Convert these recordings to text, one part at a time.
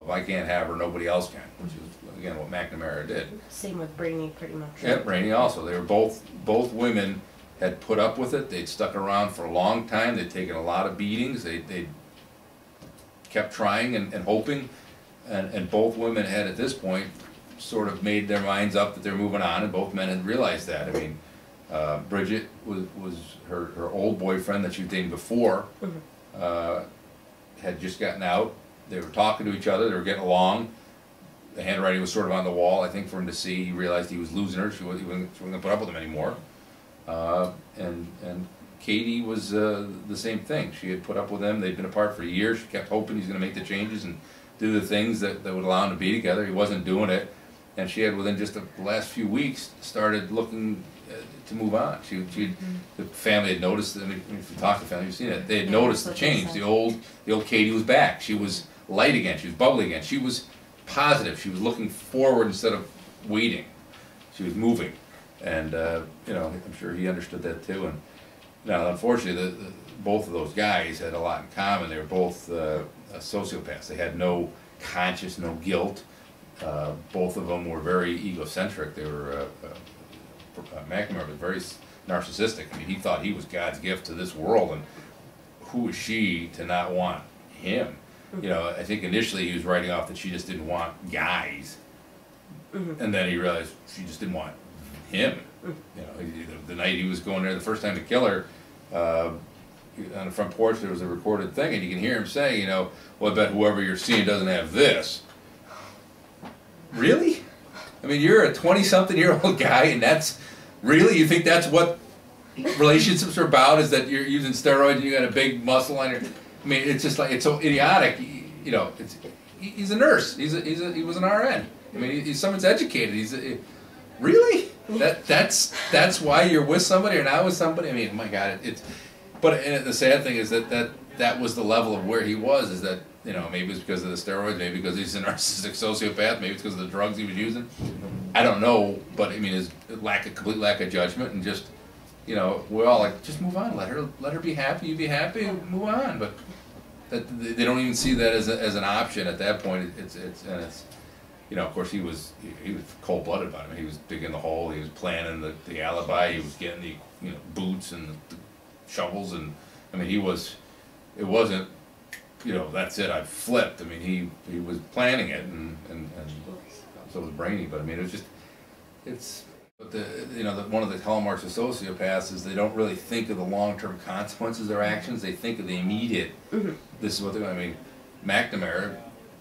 if I can't have her, nobody else can, which is, again, what McNamara did. Same with Brainy, pretty much. Yeah, Brainy also. They were both women had put up with it. They'd stuck around for a long time. They'd taken a lot of beatings. They kept trying and hoping, and both women had at this point sort of made their minds up that they're moving on, and both men had realized that. I mean, Bridget was her old boyfriend that she was dating before, had just gotten out. They were talking to each other. They were getting along. The handwriting was sort of on the wall, I think, for him to see. He realized he was losing her. She wasn't going to put up with him anymore. And Katie was the same thing. She had put up with him. They'd been apart for years. She kept hoping he's going to make the changes and do the things that would allow them to be together. He wasn't doing it. And she had, within just the last few weeks, started looking to move on. The family had noticed, I mean, if you talk to the family, you've seen it, they had noticed the change. The old Katie was back. She was light again. She was bubbly again. She was positive. She was looking forward instead of waiting. She was moving. And, you know, I'm sure he understood that too. And now, unfortunately, both of those guys had a lot in common. They were both sociopaths. They had no conscience, no guilt. Both of them were very egocentric. They were, McNamara was very narcissistic. I mean, he thought he was God's gift to this world, and who is she to not want him? You know, I think initially he was writing off that she just didn't want guys, and then he realized she just didn't want him. You know, the night he was going there the first time to kill her, on the front porch there was a recorded thing, and you can hear him say, you know, well, I bet whoever you're seeing doesn't have this. Really? I mean, you're a 20-something-year-old guy, and that's really, you think that's what relationships are about? Is that you're using steroids and you got a big muscle on your? I mean, it's just like, it's so idiotic. You know, he's a nurse. He was an RN. I mean, he's someone's educated. Really? That's why you're with somebody or not with somebody. I mean, my God, But the sad thing is that was the level of where he was. Is that, you know, maybe it's because of the steroids, maybe because he's a narcissistic sociopath, maybe it's because of the drugs he was using. I don't know, but I mean, his complete lack of judgment, and just, you know, we're all like, just move on, let her be happy, you be happy, move on. But they don't even see that as an option at that point. It's you know, of course he was cold-blooded about it. I mean, he was digging the hole, he was planning the alibi, he was getting the, you know, boots and the shovels, and I mean, it wasn't, you know, that's it, I flipped. I mean, he was planning it, and so was Brainy. But I mean, but you know, one of the hallmarks of sociopaths is they don't really think of the long-term consequences of their actions. They think of the immediate. This is what they're. I mean, McNamara,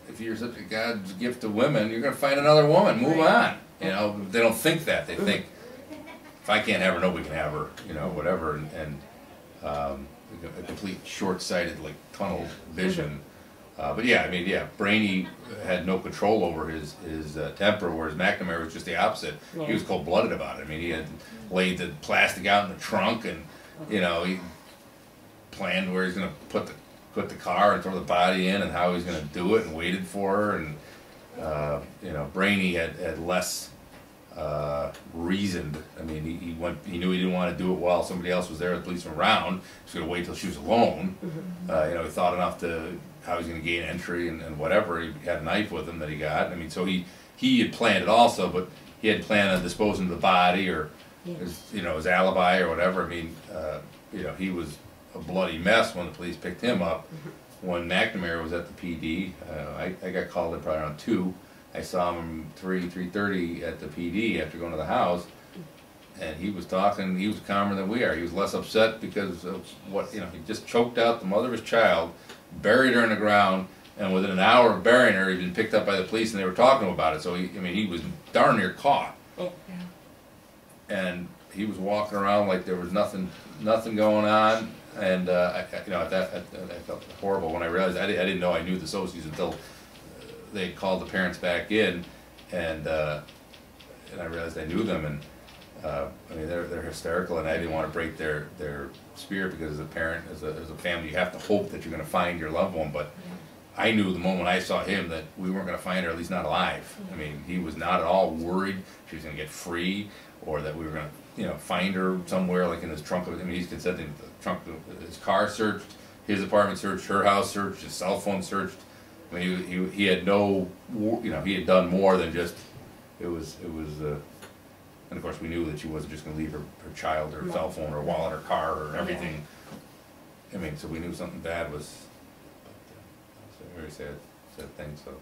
if you're such a God's gift to women, you're going to find another woman. Move on. You know, they don't think that. They think, if I can't have her, nobody can have her. You know, whatever. And a complete short-sighted, like, tunnel vision. But yeah, I mean, yeah, Brainy had no control over his temper, whereas McNamara was just the opposite. Yeah. He was cold-blooded about it. I mean, he had laid the plastic out in the trunk, and, you know, he planned where he's going to put the car and throw the body in, and how he's going to do it, and waited for her. And you know, Brainy had less reasoned. I mean, he knew he didn't want to do it while somebody else was there, the police were around. He was going to wait till she was alone. You know, he thought enough to how he was going to gain entry and whatever. He had a knife with him that he got. I mean, so he had planned it also, but he had planned on disposing of the body, or his alibi or whatever. I mean, you know, he was a bloody mess when the police picked him up. When McNamara was at the PD, I got called in probably around 2. I saw him 3:30 at the PD after going to the house, and he was talking. He was calmer than we are. He was less upset because of what, you know, he just choked out the mother of his child, buried her in the ground, and within an hour of burying her, he'd been picked up by the police, and they were talking about it. So he was darn near caught. And he was walking around like there was nothing going on. And you know, I felt horrible when I realized I didn't know I knew the socies until they called the parents back in, and I realized I knew them, and I mean, they're hysterical, and I didn't want to break their spirit, because as a parent, as a family, you have to hope that you're going to find your loved one. But I knew the moment I saw him that we weren't going to find her, at least not alive. I mean, he was not at all worried she was going to get free, or that we were going to, you know, find her somewhere, like in his trunk. I mean, he's consenting to the trunk of his car searched, his apartment searched, her house searched, his cell phone searched. I mean, he had no, you know, he had done more than just, it was, and of course we knew that she wasn't just gonna leave her child, her cell phone, or wallet, or car, or everything. I mean, so we knew something bad was, it's a very sad thing, so.